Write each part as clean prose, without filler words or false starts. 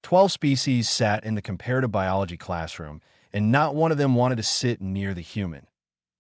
12 species sat in the comparative biology classroom, and not one of them wanted to sit near the human.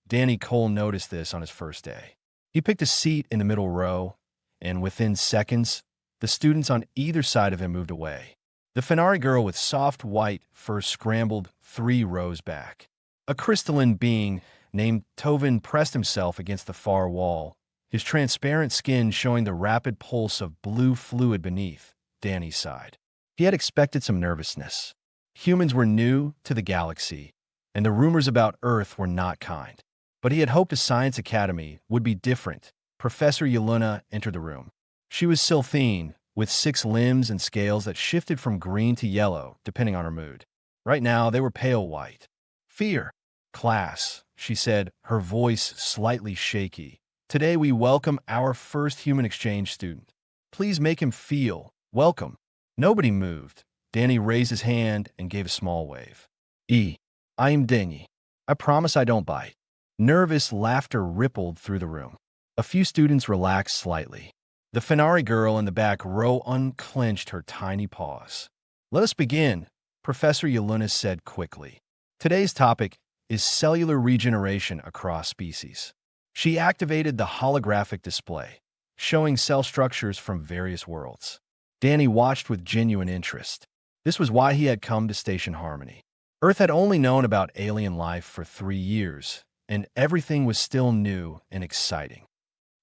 Danny Cole noticed this on his first day. He picked a seat in the middle row, and within seconds, the students on either side of him moved away. The Fenari girl with soft white fur scrambled 3 rows back. A crystalline being named Tovin pressed himself against the far wall, his transparent skin showing the rapid pulse of blue fluid beneath. Danny sighed. He had expected some nervousness. Humans were new to the galaxy, and the rumors about Earth were not kind. But he had hoped a science academy would be different. Professor Yelena entered the room. She was Silthine, with 6 limbs and scales that shifted from green to yellow, depending on her mood. Right now, they were pale white. Fear. Class, she said, her voice slightly shaky. Today we welcome our first human exchange student. Please make him feel welcome. Nobody moved. Danny raised his hand and gave a small wave. I am Danny. I promise I don't bite. Nervous laughter rippled through the room. A few students relaxed slightly. The Fenari girl in the back row unclenched her tiny paws. Let us begin, Professor Yelena said quickly. Today's topic is cellular regeneration across species. She activated the holographic display, showing cell structures from various worlds. Danny watched with genuine interest. This was why he had come to Station Harmony. Earth had only known about alien life for 3 years, and everything was still new and exciting.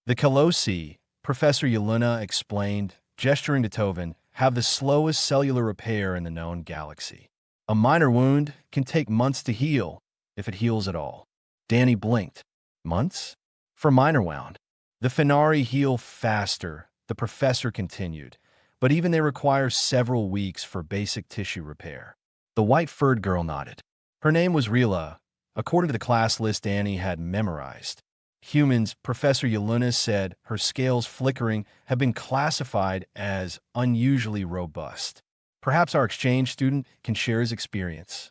The Colossi, Professor Yelena explained, gesturing to Tovin, have the slowest cellular repair in the known galaxy. A minor wound can take months to heal, if it heals at all. Danny blinked. Months? For minor wound. The Fenari heal faster, the professor continued, but even they require several weeks for basic tissue repair. The white-furred girl nodded. Her name was Rila, according to the class list Danny had memorized. Humans, Professor Yelena said, her scales flickering, have been classified as unusually robust. Perhaps our exchange student can share his experience.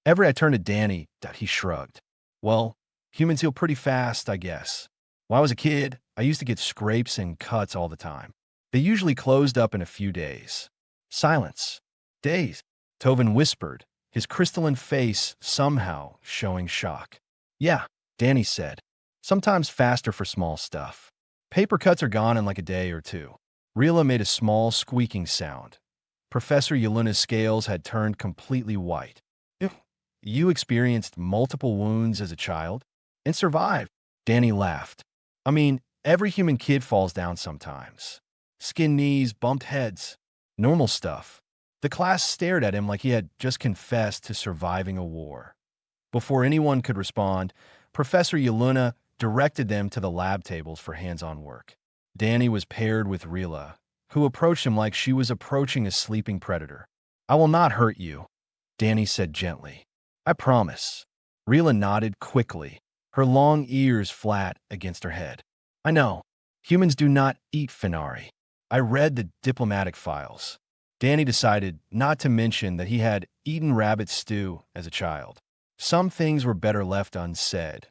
Every I turned to Danny, he shrugged. Well, humans heal pretty fast, I guess. When I was a kid, I used to get scrapes and cuts all the time. They usually closed up in a few days. Silence. Days. Tovin whispered, his crystalline face somehow showing shock. Yeah, Danny said. Sometimes faster for small stuff. Paper cuts are gone in like a day or 2. Rila made a small squeaking sound. Professor Yelena's scales had turned completely white. You experienced multiple wounds as a child and survived. Danny laughed. I mean, every human kid falls down sometimes. Skinned knees, bumped heads. Normal stuff. The class stared at him like he had just confessed to surviving a war. Before anyone could respond, Professor Yelena directed them to the lab tables for hands-on work. Danny was paired with Rila, who approached him like she was approaching a sleeping predator. I will not hurt you, Danny said gently. I promise. Rila nodded quickly, her long ears flat against her head. I know. Humans do not eat Fenari. I read the diplomatic files. Danny decided not to mention that he had eaten rabbit stew as a child. Some things were better left unsaid.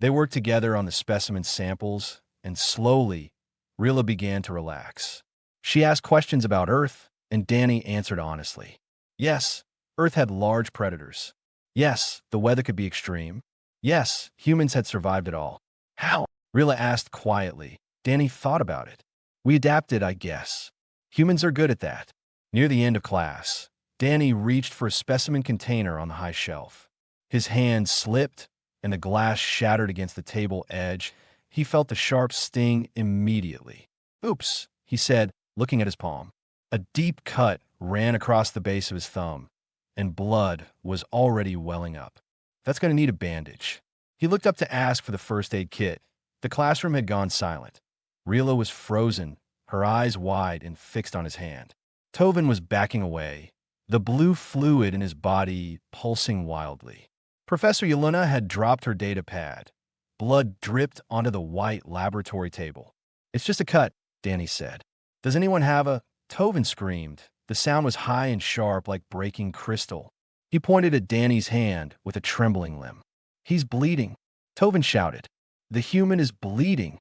They worked together on the specimen samples, and slowly, Rila began to relax. She asked questions about Earth, and Danny answered honestly. Yes, Earth had large predators. Yes, the weather could be extreme. Yes, humans had survived it all. How? Rila asked quietly. Danny thought about it. We adapted, I guess. Humans are good at that. Near the end of class, Danny reached for a specimen container on the high shelf. His hand slipped, and the glass shattered against the table edge. He felt the sharp sting immediately. Oops, he said, looking at his palm. A deep cut ran across the base of his thumb, and blood was already welling up. That's going to need a bandage. He looked up to ask for the first aid kit. The classroom had gone silent. Rila was frozen, her eyes wide and fixed on his hand. Tovin was backing away, the blue fluid in his body pulsing wildly. Professor Yelena had dropped her data pad. Blood dripped onto the white laboratory table. It's just a cut, Danny said. Does anyone have a... Tovin screamed. The sound was high and sharp like breaking crystal. He pointed at Danny's hand with a trembling limb. He's bleeding, Tovin shouted. The human is bleeding.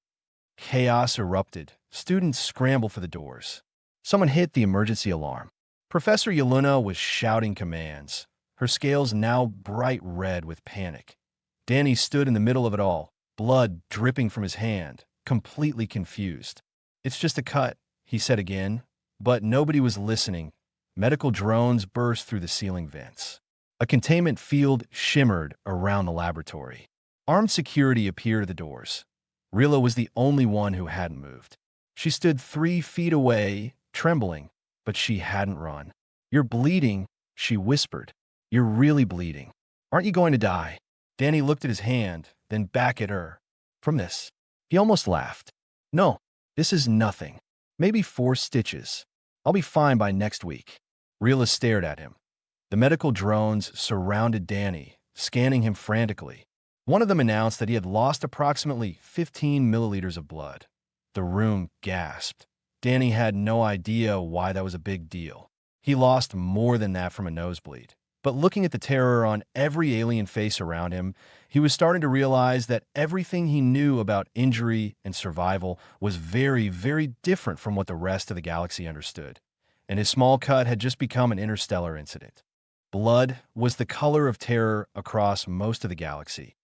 Chaos erupted. Students scrambled for the doors. Someone hit the emergency alarm. Professor Yelena was shouting commands, her scales now bright red with panic. Danny stood in the middle of it all, blood dripping from his hand, completely confused. "It's just a cut," he said again, but nobody was listening. Medical drones burst through the ceiling vents. A containment field shimmered around the laboratory. Armed security appeared at the doors. Rilla was the only one who hadn't moved. She stood 3 feet away, trembling, but she hadn't run. "You're bleeding," she whispered. "You're really bleeding. Aren't you going to die?" Danny looked at his hand, then back at her. "From this." He almost laughed. "No, this is nothing. Maybe 4 stitches. I'll be fine by next week." Rilla stared at him. The medical drones surrounded Danny, scanning him frantically. One of them announced that he had lost approximately 15 milliliters of blood. The room gasped. Danny had no idea why that was a big deal. He lost more than that from a nosebleed. But looking at the terror on every alien face around him, he was starting to realize that everything he knew about injury and survival was very, very different from what the rest of the galaxy understood. And his small cut had just become an interstellar incident. Blood was the color of terror across most of the galaxy.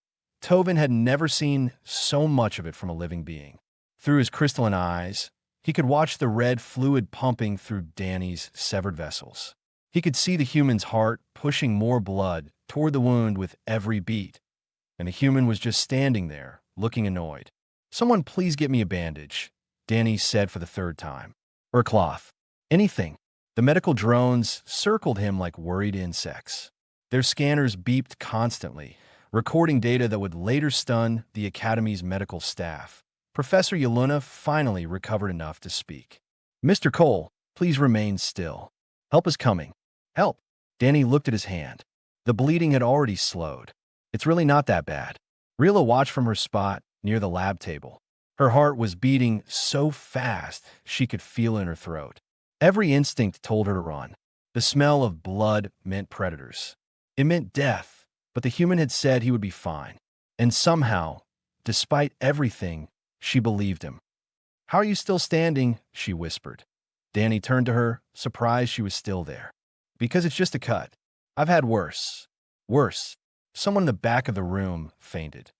Tovin had never seen so much of it from a living being. Through his crystalline eyes, he could watch the red fluid pumping through Danny's severed vessels. He could see the human's heart pushing more blood toward the wound with every beat. And the human was just standing there, looking annoyed. "Someone please get me a bandage," Danny said for the 3rd time. "Or a cloth. Anything." The medical drones circled him like worried insects. Their scanners beeped constantly, recording data that would later stun the Academy's medical staff. Professor Yelena finally recovered enough to speak. "Mr. Cole, please remain still. Help is coming." "Help?" Danny looked at his hand. The bleeding had already slowed. "It's really not that bad." Rilla watched from her spot near the lab table. Her heart was beating so fast she could feel it in her throat. Every instinct told her to run. The smell of blood meant predators. It meant death, but the human had said he would be fine. And somehow, despite everything, she believed him. "How are you still standing?" she whispered. Danny turned to her, surprised she was still there. "Because it's just a cut. I've had worse." Worse. Someone in the back of the room fainted.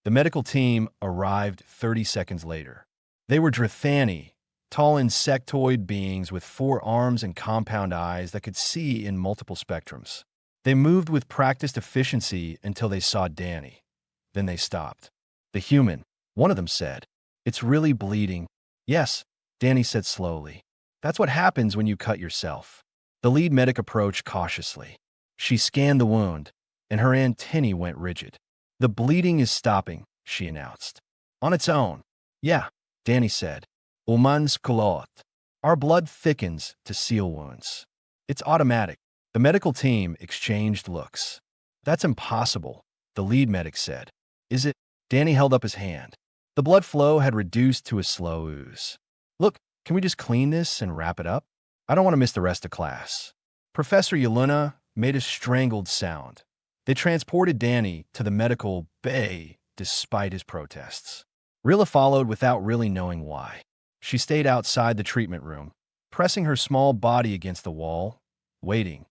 The medical team arrived 30 seconds later. They were Drithani, tall insectoid beings with 4 arms and compound eyes that could see in multiple spectrums. They moved with practiced efficiency until they saw Danny. Then they stopped. "The human," one of them said. "It's really bleeding." "Yes," Danny said slowly. "That's what happens when you cut yourself." The lead medic approached cautiously. She scanned the wound, and her antennae went rigid. "The bleeding is stopping," she announced. "On its own." "Yeah," Danny said. "Umans kolot." Our blood thickens to seal wounds. It's automatic. The medical team exchanged looks. "That's impossible," the lead medic said. "Is it?" Danny held up his hand. The blood flow had reduced to a slow ooze. "Look, can we just clean this and wrap it up? I don't want to miss the rest of class." Professor Yelena made a strangled sound. They transported Danny to the medical bay despite his protests. Rilla followed without really knowing why. She stayed outside the treatment room, pressing her small body against the wall, waiting.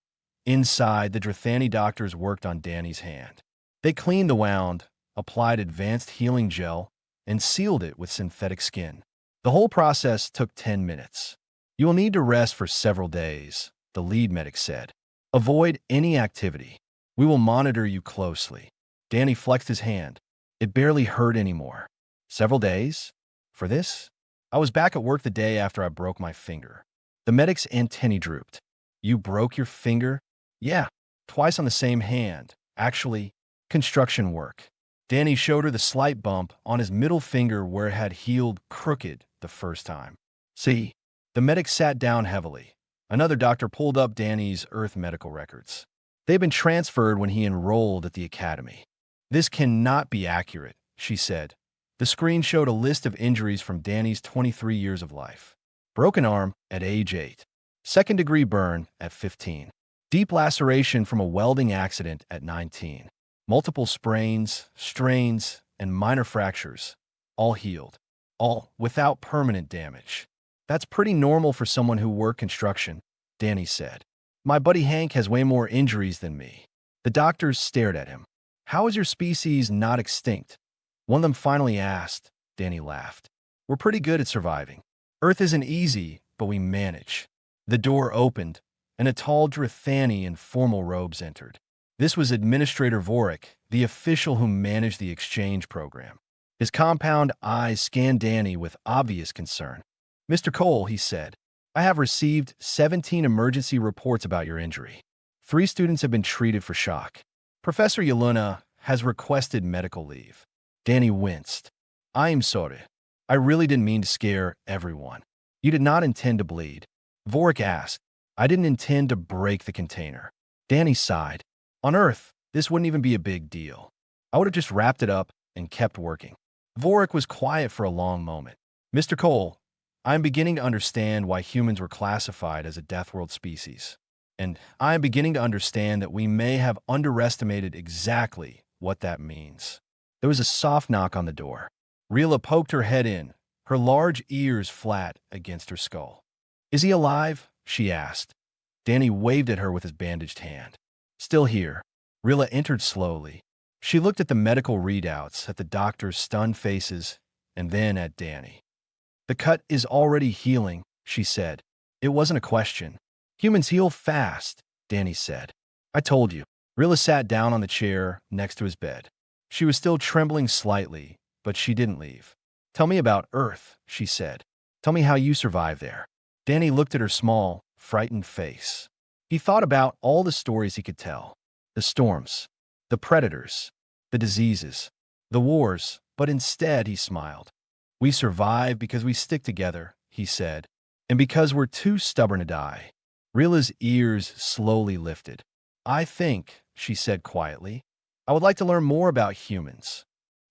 Inside, the Drithani doctors worked on Danny's hand. They cleaned the wound, applied advanced healing gel, and sealed it with synthetic skin. The whole process took 10 minutes. "You will need to rest for several days," the lead medic said. "Avoid any activity. We will monitor you closely." Danny flexed his hand. It barely hurt anymore. "Several days? For this?" "I was back at work the day after I broke my finger." The medic's antennae drooped. "You broke your finger?" "Yeah, twice on the same hand. Actually, construction work." Danny showed her the slight bump on his middle finger where it had healed crooked the first time. "See?" The medic sat down heavily. Another doctor pulled up Danny's Earth medical records. They'd been transferred when he enrolled at the academy. "This cannot be accurate," she said. The screen showed a list of injuries from Danny's 23 years of life. Broken arm at age 8. Second-degree burn at 15. Deep laceration from a welding accident at 19. Multiple sprains, strains, and minor fractures, all healed. All without permanent damage. That's pretty normal for someone who worked construction. Danny said. My buddy Hank has way more injuries than me. The doctors stared at him. How is your species not extinct? One of them finally asked. Danny laughed. We're pretty good at surviving. Earth isn't easy, but we manage. The door opened, and a tall Drithani in formal robes entered. This was Administrator Vorik, the official who managed the exchange program. His compound eyes scanned Danny with obvious concern. Mr. Cole, he said, I have received 17 emergency reports about your injury. 3 students have been treated for shock. Professor Yelena has requested medical leave. Danny winced. I am sorry. I really didn't mean to scare everyone. You did not intend to bleed. Vorik asked. I didn't intend to break the container. Danny sighed. On Earth, this wouldn't even be a big deal. I would have just wrapped it up and kept working. Vorik was quiet for a long moment. Mr. Cole, I am beginning to understand why humans were classified as a Death World species. And I am beginning to understand that we may have underestimated exactly what that means. There was a soft knock on the door. Rila poked her head in, her large ears flat against her skull. Is he alive? She asked. Danny waved at her with his bandaged hand. Still here. Rila entered slowly. She looked at the medical readouts, at the doctor's stunned faces, and then at Danny. The cut is already healing, she said. It wasn't a question. Humans heal fast, Danny said. I told you. Rila sat down on the chair next to his bed. She was still trembling slightly, but she didn't leave. Tell me about Earth, she said. Tell me how you survived there. Danny looked at her small, frightened face. He thought about all the stories he could tell. The storms, the predators, the diseases, the wars, but instead he smiled. We survive because we stick together, he said, and because we're too stubborn to die. Rila's ears slowly lifted. I think, she said quietly, I would like to learn more about humans.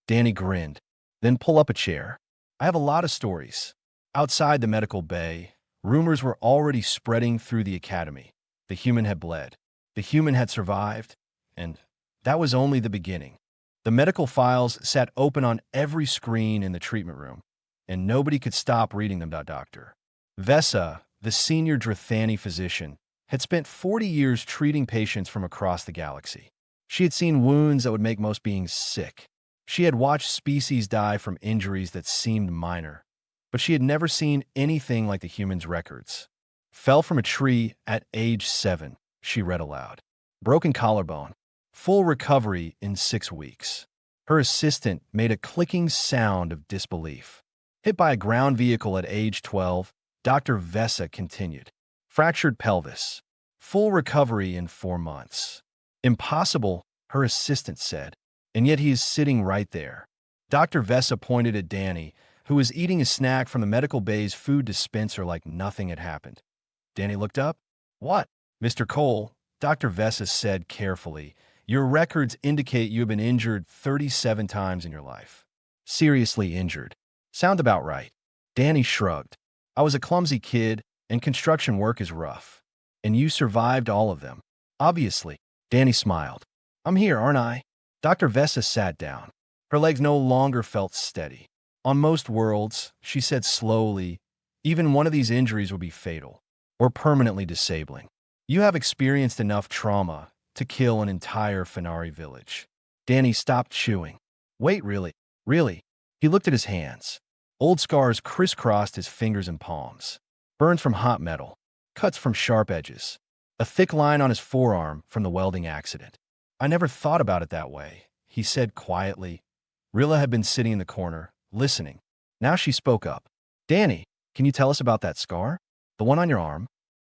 Danny grinned. Then pull up a chair. I have a lot of stories. Outside the medical bay, rumors were already spreading through the academy. The human had bled. The human had survived. And that was only the beginning. The medical files sat open on every screen in the treatment room, and nobody could stop reading them. Dr. Vesa, the senior Drithani physician, had spent 40 years treating patients from across the galaxy. She had seen wounds that would make most beings sick. She had watched species die from injuries that seemed minor, but she had never seen anything like the human's records. Fell from a tree at age 7, she read aloud. Broken collarbone. Full recovery in 6 weeks. Her assistant made a clicking sound of disbelief. Hit by a ground vehicle at age 12, Dr. Vesa continued. Fractured pelvis. Full recovery in 4 months. Impossible, her assistant said, and yet he is sitting right there. Dr. Vesa pointed at Danny, who was eating a snack from the medical bay's food dispenser like nothing had happened. Danny looked up. What? Mr. Cole, Dr. Vesa said carefully, your records indicate you have been injured 37 times in your life. Seriously injured. Sound about right. Danny shrugged. I was a clumsy kid, and construction work is rough. And you survived all of them. Obviously. Danny smiled. I'm here, aren't I? Dr. Vesa sat down. Her legs no longer felt steady. On most worlds, she said slowly, even one of these injuries would be fatal, or permanently disabling. You have experienced enough trauma to kill an entire Fenari village. Danny stopped chewing. Wait, really? Really? He looked at his hands. Old scars crisscrossed his fingers and palms. Burns from hot metal. Cuts from sharp edges. A thick line on his forearm from the welding accident. I never thought about it that way, he said quietly. Rila had been sitting in the corner, listening. Now she spoke up. Danny, can you tell us about that scar? The one on your arm?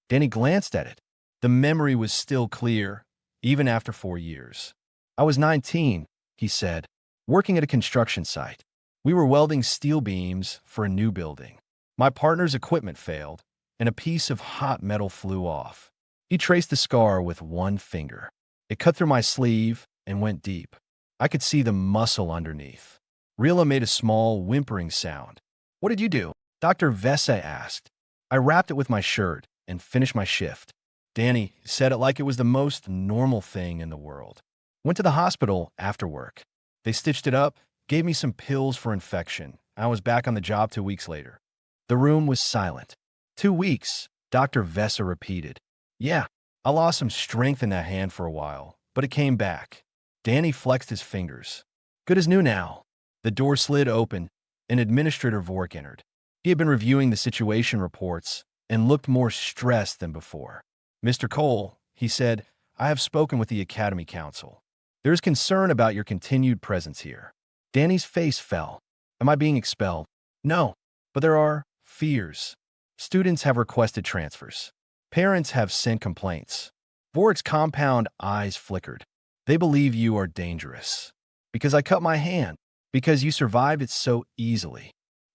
Danny glanced at it. The memory was still clear, even after 4 years. I was 19, he said, working at a construction site. We were welding steel beams for a new building. My partner's equipment failed, and a piece of hot metal flew off. He traced the scar with one finger. It cut through my sleeve and went deep. I could see the muscle underneath. Rila made a small, whimpering sound. What did you do? Dr. Vesa asked. I wrapped it with my shirt and finished my shift. Danny said it like it was the most normal thing in the world. Went to the hospital after work. They stitched it up, gave me some pills for infection. I was back on the job 2 weeks later. The room was silent. 2 weeks, Dr. Vesa repeated. Yeah, I lost some strength in that hand for a while, but it came back. Danny flexed his fingers. Good as new now. The door slid open, and Administrator Vork entered. He had been reviewing the situation reports and looked more stressed than before. Mr. Cole, he said, I have spoken with the Academy Council. There is concern about your continued presence here. Danny's face fell. Am I being expelled? No, but there are fears. Students have requested transfers. Parents have sent complaints. Vork's compound eyes flickered. They believe you are dangerous. Because I cut my hand. Because you survived it so easily.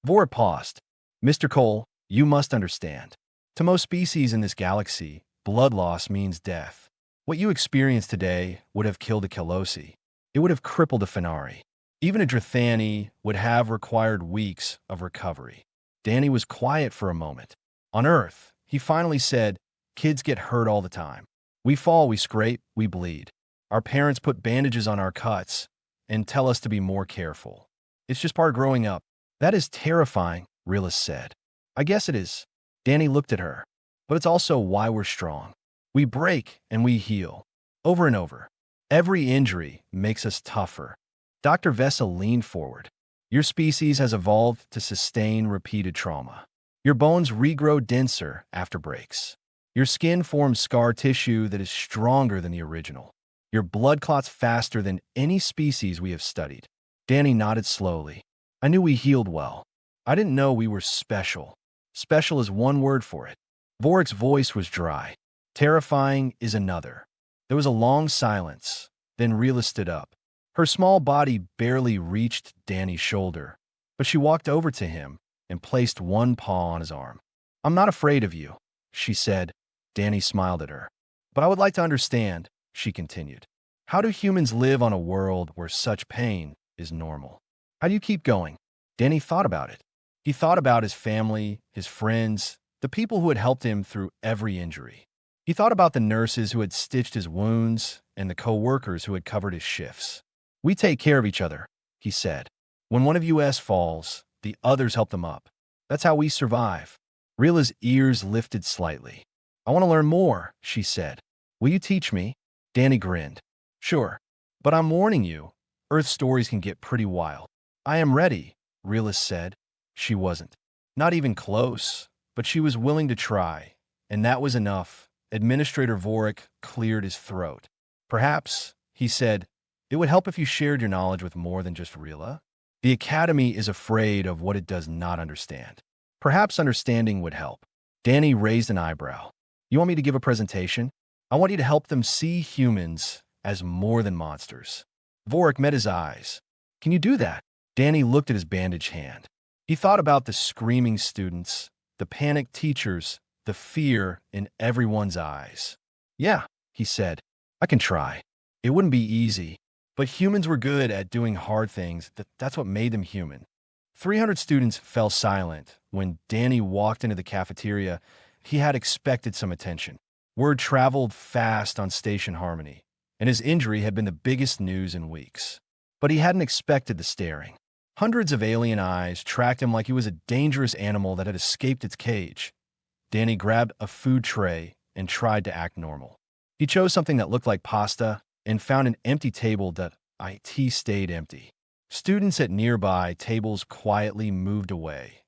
Vork paused. Mr. Cole, you must understand. To most species in this galaxy, blood loss means death. What you experienced today would have killed a Kelosi. It would have crippled a Fenari. Even a Drithani would have required weeks of recovery. Danny was quiet for a moment. On Earth, he finally said, kids get hurt all the time. We fall, we scrape, we bleed. Our parents put bandages on our cuts and tell us to be more careful. It's just part of growing up. That is terrifying, Realist said. I guess it is. Danny looked at her. But it's also why we're strong. We break and we heal. Over and over. Every injury makes us tougher. Dr. Vessel leaned forward. Your species has evolved to sustain repeated trauma. Your bones regrow denser after breaks. Your skin forms scar tissue that is stronger than the original. Your blood clots faster than any species we have studied. Danny nodded slowly. I knew we healed well. I didn't know we were special. Special is one word for it. Vork's voice was dry. Terrifying is another. There was a long silence. Then Realist stood up. Her small body barely reached Danny's shoulder, but she walked over to him and placed one paw on his arm. I'm not afraid of you, she said. Danny smiled at her. But I would like to understand, she continued. How do humans live on a world where such pain is normal? How do you keep going? Danny thought about it. He thought about his family, his friends, the people who had helped him through every injury. He thought about the nurses who had stitched his wounds and the co-workers who had covered his shifts. We take care of each other, he said. When one of us falls, the others help them up. That's how we survive. Rila's ears lifted slightly. I want to learn more, she said. Will you teach me? Danny grinned. Sure, but I'm warning you, Earth stories can get pretty wild. I am ready, Rila said. She wasn't. Not even close, but she was willing to try, and that was enough. Administrator Vork cleared his throat. Perhaps, he said, it would help if you shared your knowledge with more than just Rila. The Academy is afraid of what it does not understand. Perhaps understanding would help. Danny raised an eyebrow. You want me to give a presentation? I want you to help them see humans as more than monsters. Vork met his eyes. Can you do that? Danny looked at his bandaged hand. He thought about the screaming students, the panicked teachers, the fear in everyone's eyes. Yeah, he said. I can try. It wouldn't be easy. But humans were good at doing hard things. That's what made them human. 300 students fell silent when Danny walked into the cafeteria. He had expected some attention. Word traveled fast on Station Harmony, and his injury had been the biggest news in weeks. But he hadn't expected the staring. Hundreds of alien eyes tracked him like he was a dangerous animal that had escaped its cage. Danny grabbed a food tray and tried to act normal. He chose something that looked like pasta and found an empty table that stayed empty. Students at nearby tables quietly moved away.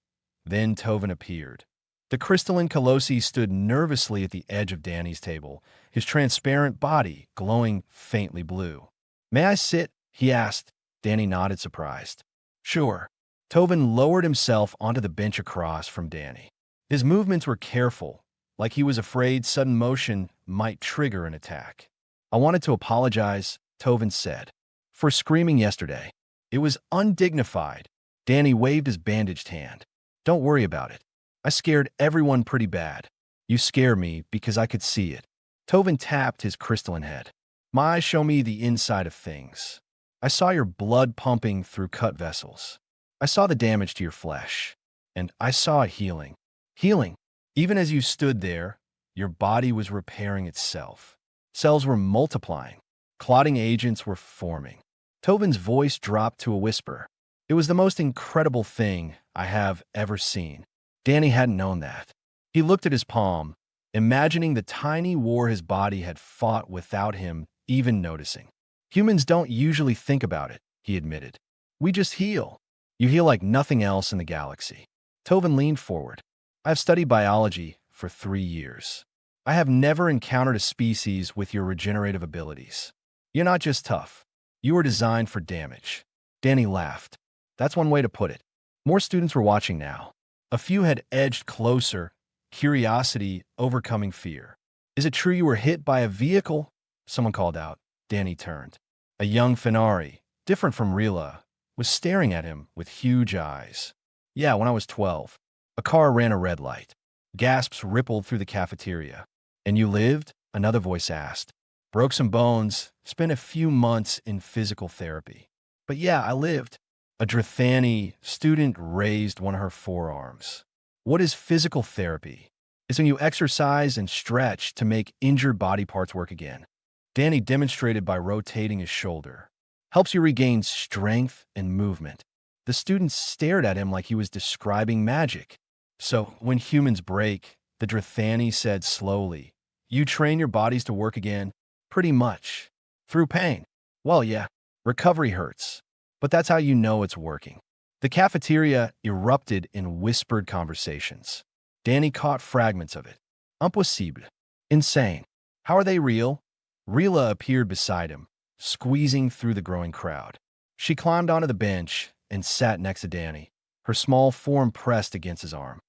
Then Tovin appeared. The crystalline Colossi stood nervously at the edge of Danny's table, his transparent body glowing faintly blue. May I sit? He asked. Danny nodded, surprised. Sure. Tovin lowered himself onto the bench across from Danny. His movements were careful, like he was afraid sudden motion might trigger an attack. I wanted to apologize, Tovin said, for screaming yesterday. It was undignified. Danny waved his bandaged hand. Don't worry about it. I scared everyone pretty bad. You scare me because I could see it. Tovin tapped his crystalline head. My eyes show me the inside of things. I saw your blood pumping through cut vessels. I saw the damage to your flesh. And I saw a healing. Healing. Even as you stood there, your body was repairing itself. Cells were multiplying. Clotting agents were forming. Tovin's voice dropped to a whisper. It was the most incredible thing I have ever seen. Danny hadn't known that. He looked at his palm, imagining the tiny war his body had fought without him even noticing. Humans don't usually think about it, he admitted. We just heal. You heal like nothing else in the galaxy. Tovin leaned forward. I've studied biology for 3 years. I have never encountered a species with your regenerative abilities. You're not just tough. You were designed for damage. Danny laughed. That's one way to put it. More students were watching now. A few had edged closer, curiosity overcoming fear. Is it true you were hit by a vehicle? Someone called out. Danny turned. A young Fenari, different from Rila, was staring at him with huge eyes. Yeah, when I was 12. A car ran a red light. Gasps rippled through the cafeteria. And you lived? Another voice asked. Broke some bones, spent a few months in physical therapy. But yeah, I lived. A Drathani student raised one of her forearms. What is physical therapy? It's when you exercise and stretch to make injured body parts work again. Danny demonstrated by rotating his shoulder. Helps you regain strength and movement. The students stared at him like he was describing magic. So, when humans break, the Drathani said slowly, you train your bodies to work again? Pretty much. Through pain. Well, yeah, recovery hurts. But that's how you know it's working. The cafeteria erupted in whispered conversations. Danny caught fragments of it. Impossible. Insane. How are they real? Rila appeared beside him, squeezing through the growing crowd. She climbed onto the bench and sat next to Danny, her small form pressed against his arm.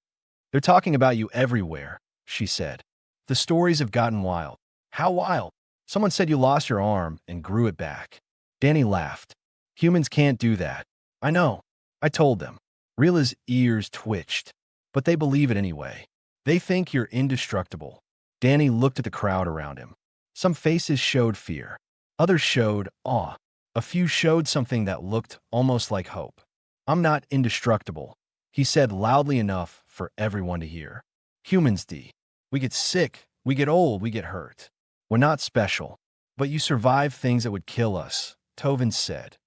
They're talking about you everywhere, she said. The stories have gotten wild. How wild? Someone said you lost your arm and grew it back. Danny laughed. Humans can't do that. I know. I told them. Rila's ears twitched, but they believe it anyway. They think you're indestructible. Danny looked at the crowd around him. Some faces showed fear. Others showed awe. A few showed something that looked almost like hope. I'm not indestructible, he said loudly enough for everyone to hear. Humans, D. We get sick, we get old, we get hurt. We're not special. But you survive things that would kill us, Tovin said.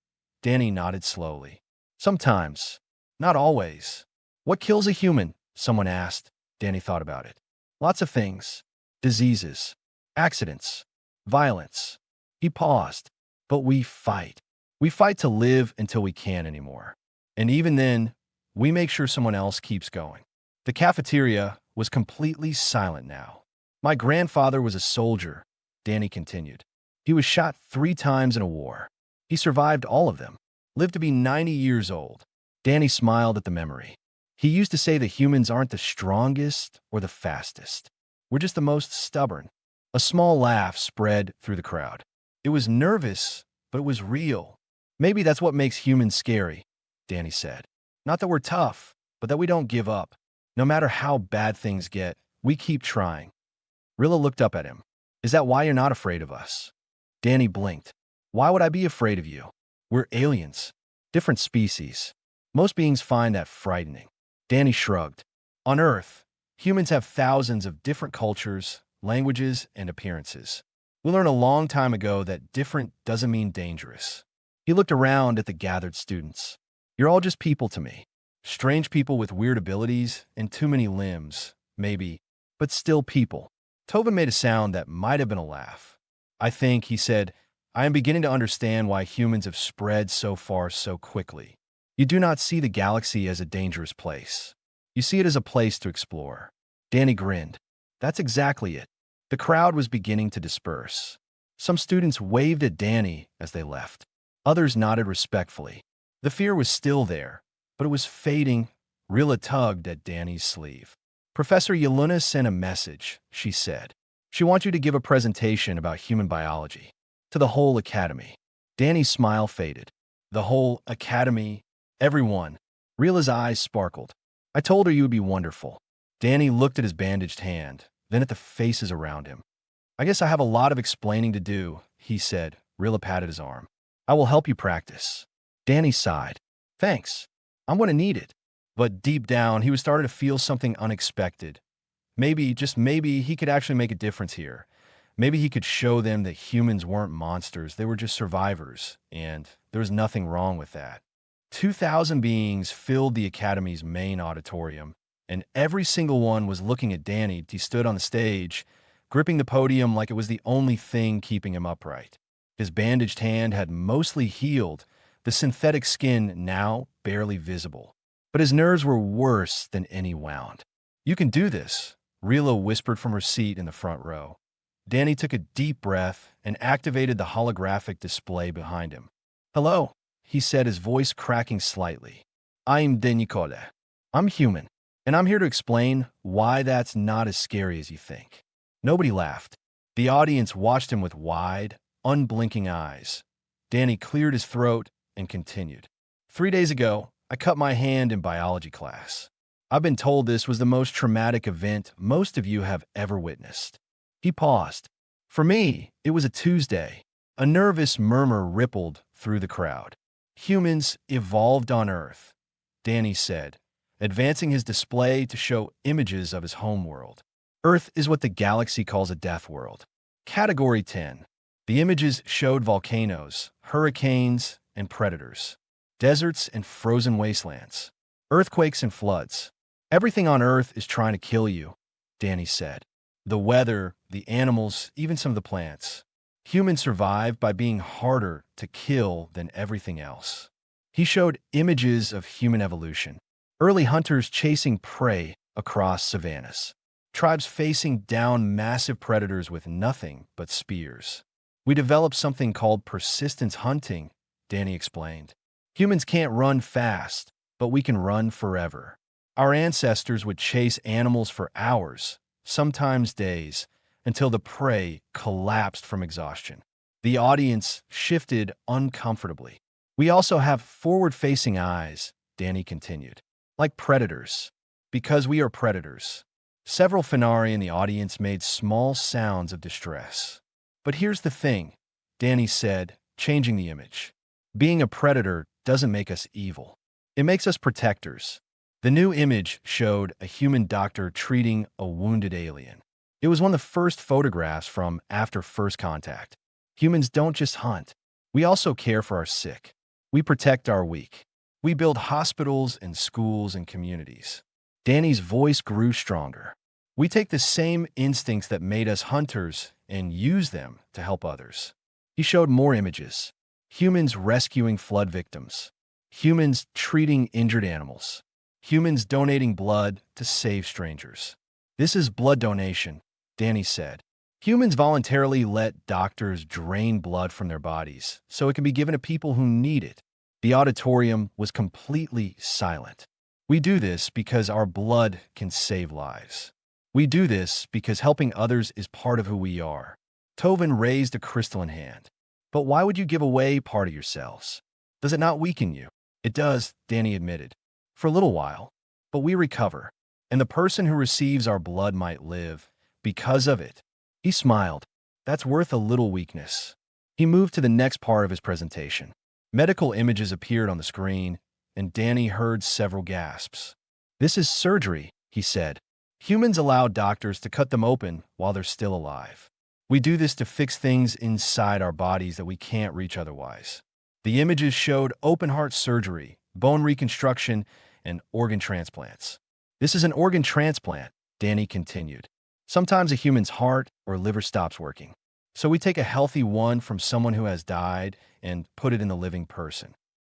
Danny nodded slowly. Sometimes. Not always. What kills a human? Someone asked. Danny thought about it. Lots of things. Diseases. Accidents. Violence. He paused. But we fight. We fight to live until we can't anymore. And even then, we make sure someone else keeps going. The cafeteria was completely silent now. My grandfather was a soldier, Danny continued. He was shot 3 times in a war. He survived all of them, lived to be 90 years old. Danny smiled at the memory. He used to say that humans aren't the strongest or the fastest. We're just the most stubborn. A small laugh spread through the crowd. It was nervous, but it was real. Maybe that's what makes humans scary, Danny said. Not that we're tough, but that we don't give up. No matter how bad things get, we keep trying. Rilla looked up at him. Is that why you're not afraid of us? Danny blinked. Why would I be afraid of you? We're aliens. Different species. Most beings find that frightening. Danny shrugged. On Earth, humans have thousands of different cultures, languages, and appearances. We learned a long time ago that different doesn't mean dangerous. He looked around at the gathered students. You're all just people to me. Strange people with weird abilities and too many limbs, maybe, but still people. Tovin made a sound that might have been a laugh. I think, he said, I am beginning to understand why humans have spread so far so quickly. You do not see the galaxy as a dangerous place. You see it as a place to explore. Danny grinned. That's exactly it. The crowd was beginning to disperse. Some students waved at Danny as they left. Others nodded respectfully. The fear was still there, but it was fading. Rilla tugged at Danny's sleeve. Professor Yelena sent a message, she said. She wants you to give a presentation about human biology to the whole academy. Danny's smile faded. The whole academy, everyone. Rilla's eyes sparkled. I told her you would be wonderful. Danny looked at his bandaged hand, then at the faces around him. I guess I have a lot of explaining to do, he said. Rilla patted his arm. I will help you practice. Danny sighed. Thanks. I'm going to need it. But deep down, he was starting to feel something unexpected. Maybe, just maybe, he could actually make a difference here. Maybe he could show them that humans weren't monsters, they were just survivors, and there was nothing wrong with that. 2,000 beings filled the Academy's main auditorium, and every single one was looking at Danny. He stood on the stage, gripping the podium like it was the only thing keeping him upright. His bandaged hand had mostly healed, the synthetic skin now barely visible. But his nerves were worse than any wound. "You can do this," Rilo whispered from her seat in the front row. Danny took a deep breath and activated the holographic display behind him. "Hello," he said, his voice cracking slightly. "I'm Nicole. I'm human, and I'm here to explain why that's not as scary as you think." Nobody laughed. The audience watched him with wide, unblinking eyes. Danny cleared his throat and continued. "3 days ago, I cut my hand in biology class. I've been told this was the most traumatic event most of you have ever witnessed." He paused. "For me, it was a Tuesday." A nervous murmur rippled through the crowd. "Humans evolved on Earth," Danny said, advancing his display to show images of his homeworld. "Earth is what the galaxy calls a death world. Category 10. The images showed volcanoes, hurricanes, and predators, deserts and frozen wastelands, earthquakes and floods. Everything on Earth is trying to kill you," Danny said. "The weather, the animals, even some of the plants. Humans survive by being harder to kill than everything else." He showed images of human evolution. Early hunters chasing prey across savannas. Tribes facing down massive predators with nothing but spears. "We developed something called persistence hunting," Danny explained. "Humans can't run fast, but we can run forever." Our ancestors would chase animals for hours, sometimes days, until the prey collapsed from exhaustion. The audience shifted uncomfortably. "We also have forward-facing eyes," Danny continued, "like predators, because we are predators." Several Fenari in the audience made small sounds of distress. "But here's the thing," Danny said, changing the image. "Being a predator doesn't make us evil. It makes us protectors." The new image showed a human doctor treating a wounded alien. It was one of the first photographs from after first contact. Humans don't just hunt. We also care for our sick. We protect our weak. We build hospitals and schools and communities. Danny's voice grew stronger. "We take the same instincts that made us hunters and use them to help others." He showed more images. Humans rescuing flood victims. Humans treating injured animals. Humans donating blood to save strangers. "This is blood donation," Danny said. "Humans voluntarily let doctors drain blood from their bodies so it can be given to people who need it." The auditorium was completely silent. "We do this because our blood can save lives. We do this because helping others is part of who we are." Tovin raised a crystalline hand. "But why would you give away part of yourselves? Does it not weaken you?" "It does," Danny admitted. "For a little while. But we recover. And the person who receives our blood might live because of it." He smiled. "That's worth a little weakness." He moved to the next part of his presentation. Medical images appeared on the screen, and Danny heard several gasps. "This is surgery," he said. "Humans allow doctors to cut them open while they're still alive. We do this to fix things inside our bodies that we can't reach otherwise." The images showed open-heart surgery, bone reconstruction, and organ transplants. "This is an organ transplant," Danny continued. "Sometimes a human's heart or liver stops working. So we take a healthy one from someone who has died and put it in the living person."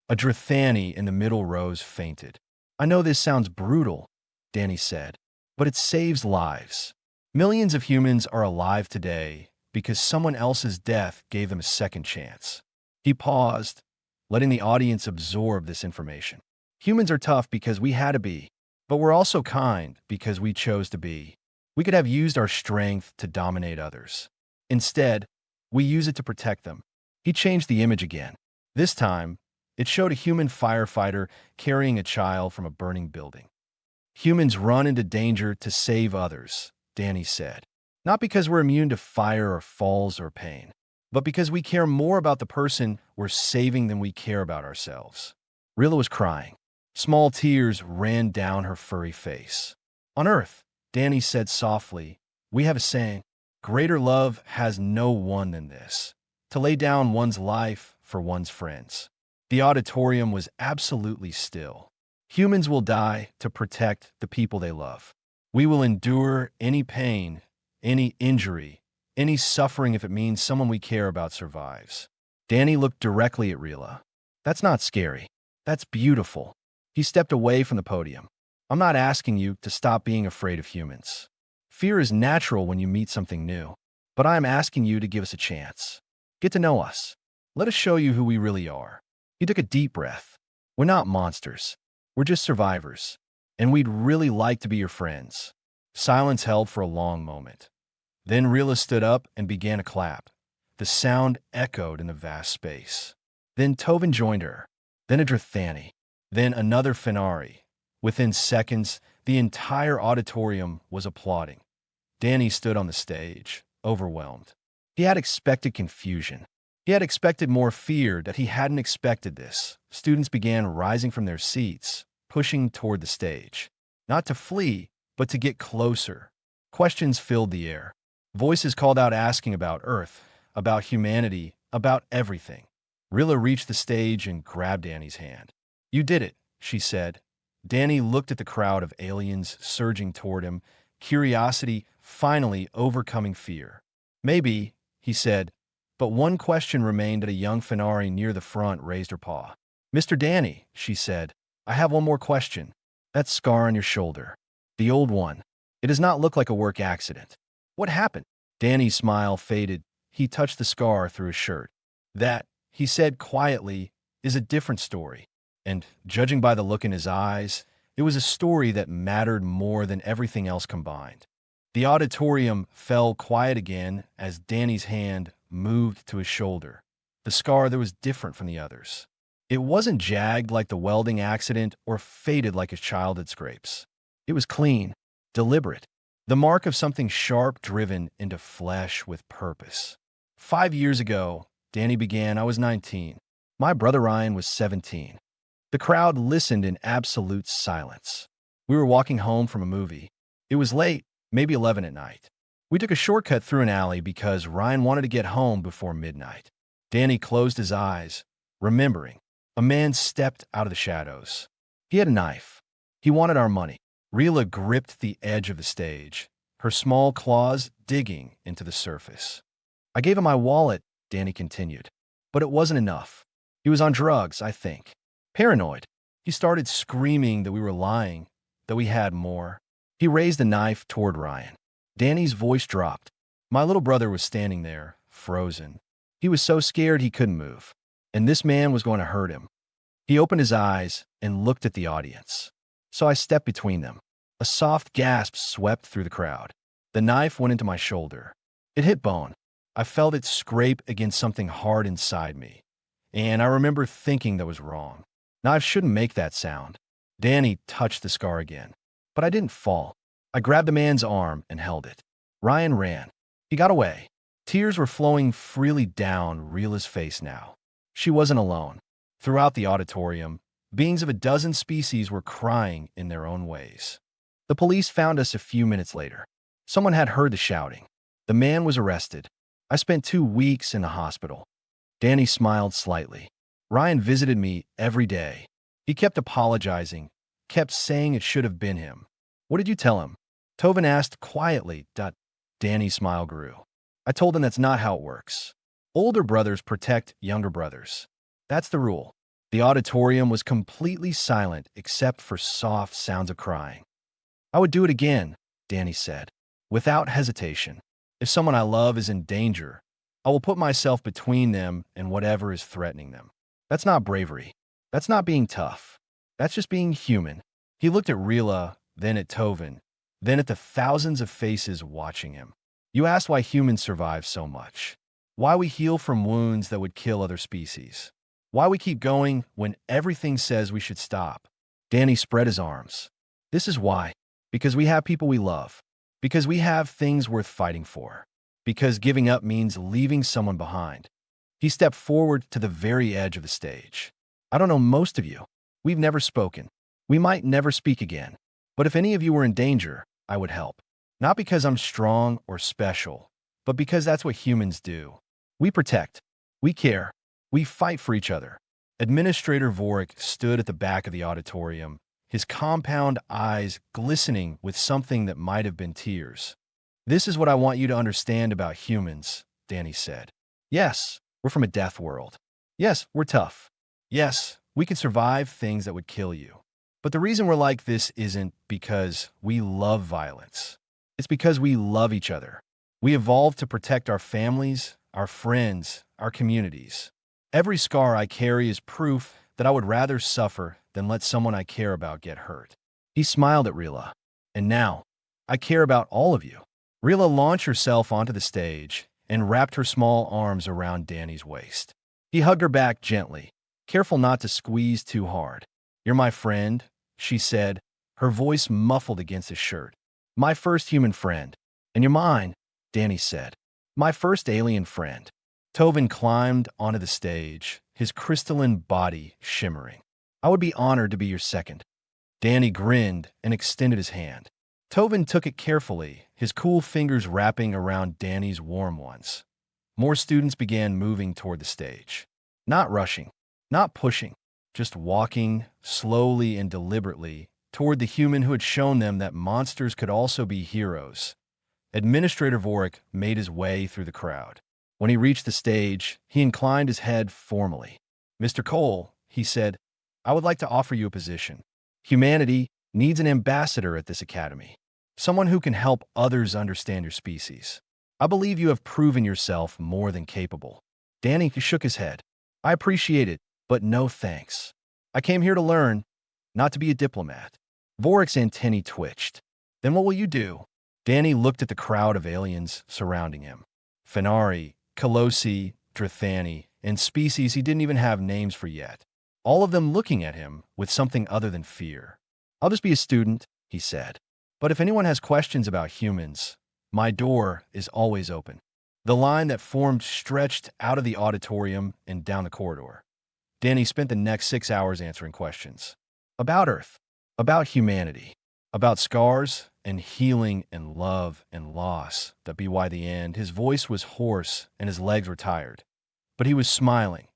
A Drithani in the middle rows fainted. "I know this sounds brutal," Danny said, "but it saves lives. Millions of humans are alive today because someone else's death gave them a second chance." He paused, letting the audience absorb this information. "Humans are tough because we had to be, but we're also kind because we chose to be. We could have used our strength to dominate others. Instead, we use it to protect them." He changed the image again. This time, it showed a human firefighter carrying a child from a burning building. "Humans run into danger to save others," Danny said. "Not because we're immune to fire or falls or pain, but because we care more about the person we're saving than we care about ourselves." Rilla was crying. Small tears ran down her furry face. "On Earth," Danny said softly, "we have a saying, greater love has no one than this, to lay down one's life for one's friends." The auditorium was absolutely still. Humans will die to protect the people they love. We will endure any pain, any injury, any suffering if it means someone we care about survives. Danny looked directly at Rila. That's not scary. That's beautiful. He stepped away from the podium. I'm not asking you to stop being afraid of humans. Fear is natural when you meet something new. But I am asking you to give us a chance. Get to know us. Let us show you who we really are. He took a deep breath. We're not monsters. We're just survivors. And we'd really like to be your friends. Silence held for a long moment. Then Rila stood up and began a clap. The sound echoed in the vast space. Then Tovin joined her. Then a Drathani. Then another Fenari. Within seconds, the entire auditorium was applauding. Danny stood on the stage, overwhelmed. He had expected confusion. He had expected more fear that he hadn't expected this. Students began rising from their seats, pushing toward the stage. Not to flee, but to get closer. Questions filled the air. Voices called out asking about Earth, about humanity, about everything. Rilla reached the stage and grabbed Danny's hand. You did it, she said. Danny looked at the crowd of aliens surging toward him, curiosity finally overcoming fear. Maybe, he said, but one question remained at a young Fenari near the front raised her paw. Mr. Danny, she said, I have one more question. That scar on your shoulder. The old one. It does not look like a work accident. What happened? Danny's smile faded. He touched the scar through his shirt. That, he said quietly, is a different story. And, judging by the look in his eyes, it was a story that mattered more than everything else combined. The auditorium fell quiet again as Danny's hand moved to his shoulder. The scar there was different from the others. It wasn't jagged like the welding accident or faded like his childhood scrapes. It was clean, deliberate, the mark of something sharp driven into flesh with purpose. 5 years ago, Danny began, I was 19. My brother Ryan was 17. The crowd listened in absolute silence. We were walking home from a movie. It was late, maybe 11 at night. We took a shortcut through an alley because Ryan wanted to get home before midnight. Danny closed his eyes, remembering. A man stepped out of the shadows. He had a knife. He wanted our money. Rila gripped the edge of the stage, her small claws digging into the surface. I gave him my wallet, Danny continued. But it wasn't enough. He was on drugs, I think. Paranoid. He started screaming that we were lying, that we had more. He raised the knife toward Ryan. Danny's voice dropped. My little brother was standing there, frozen. He was so scared he couldn't move. And this man was going to hurt him. He opened his eyes and looked at the audience. So I stepped between them. A soft gasp swept through the crowd. The knife went into my shoulder. It hit bone. I felt it scrape against something hard inside me. And I remember thinking that was wrong. Knives shouldn't make that sound. Danny touched the scar again. But I didn't fall. I grabbed the man's arm and held it. Ryan ran. He got away. Tears were flowing freely down Rila's face now. She wasn't alone. Throughout the auditorium, beings of a dozen species were crying in their own ways. The police found us a few minutes later. Someone had heard the shouting. The man was arrested. I spent 2 weeks in the hospital. Danny smiled slightly. Ryan visited me every day. He kept apologizing, kept saying it should have been him. What did you tell him? Tovin asked quietly. Danny's smile grew. I told him that's not how it works. Older brothers protect younger brothers. That's the rule. The auditorium was completely silent except for soft sounds of crying. I would do it again, Danny said, without hesitation. If someone I love is in danger, I will put myself between them and whatever is threatening them. That's not bravery. That's not being tough. That's just being human. He looked at Rila, then at Tovin, then at the thousands of faces watching him. You asked why humans survive so much. Why we heal from wounds that would kill other species. Why we keep going when everything says we should stop. Danny spread his arms. This is why. Because we have people we love. Because we have things worth fighting for. Because giving up means leaving someone behind. He stepped forward to the very edge of the stage. I don't know most of you. We've never spoken. We might never speak again. But if any of you were in danger, I would help. Not because I'm strong or special, but because that's what humans do. We protect. We care. We fight for each other. Administrator Vorik stood at the back of the auditorium, his compound eyes glistening with something that might have been tears. "This is what I want you to understand about humans," Danny said. "Yes, we're from a death world. Yes, we're tough. Yes, we can survive things that would kill you. But the reason we're like this isn't because we love violence. It's because we love each other. We evolved to protect our families, our friends, our communities. Every scar I carry is proof that I would rather suffer than let someone I care about get hurt." He smiled at Rila. "And now, I care about all of you." Rila launched herself onto the stage and wrapped her small arms around Danny's waist. He hugged her back gently, careful not to squeeze too hard. "You're my friend," she said, her voice muffled against his shirt. "My first human friend. And you're mine," Danny said. "My first alien friend." Tovin climbed onto the stage, his crystalline body shimmering. "I would be honored to be your second." Danny grinned and extended his hand. Tovin took it carefully, his cool fingers wrapping around Danny's warm ones. More students began moving toward the stage. Not rushing, not pushing, just walking slowly and deliberately toward the human who had shown them that monsters could also be heroes. Administrator Vorik made his way through the crowd. When he reached the stage, he inclined his head formally. "Mr. Cole," he said, "I would like to offer you a position. Humanity needs an ambassador at this academy, someone who can help others understand your species. I believe you have proven yourself more than capable." Danny shook his head. "I appreciate it, but no thanks. I came here to learn, not to be a diplomat." Vorik's antennae twitched. "Then what will you do?" Danny looked at the crowd of aliens surrounding him. Fenari, Colossi, Drathani, and species he didn't even have names for yet. All of them looking at him with something other than fear. "I'll just be a student," he said. "But if anyone has questions about humans, my door is always open." The line that formed stretched out of the auditorium and down the corridor. Danny spent the next 6 hours answering questions. About Earth, about humanity, about scars and healing and love and loss. That be why the end. His voice was hoarse and his legs were tired. But he was smiling.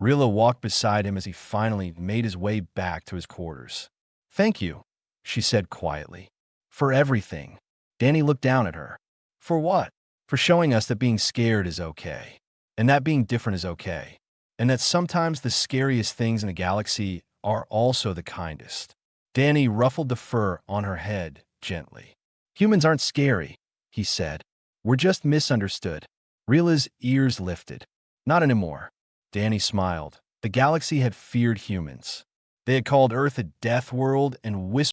Rila walked beside him as he finally made his way back to his quarters. "Thank you," she said quietly. "For everything." Danny looked down at her. "For what?" "For showing us that being scared is okay. And that being different is okay. And that sometimes the scariest things in the galaxy are also the kindest." Danny ruffled the fur on her head gently. "Humans aren't scary," he said. "We're just misunderstood." Rila's ears lifted. "Not anymore." Danny smiled. The galaxy had feared humans. They had called Earth a death world and whispered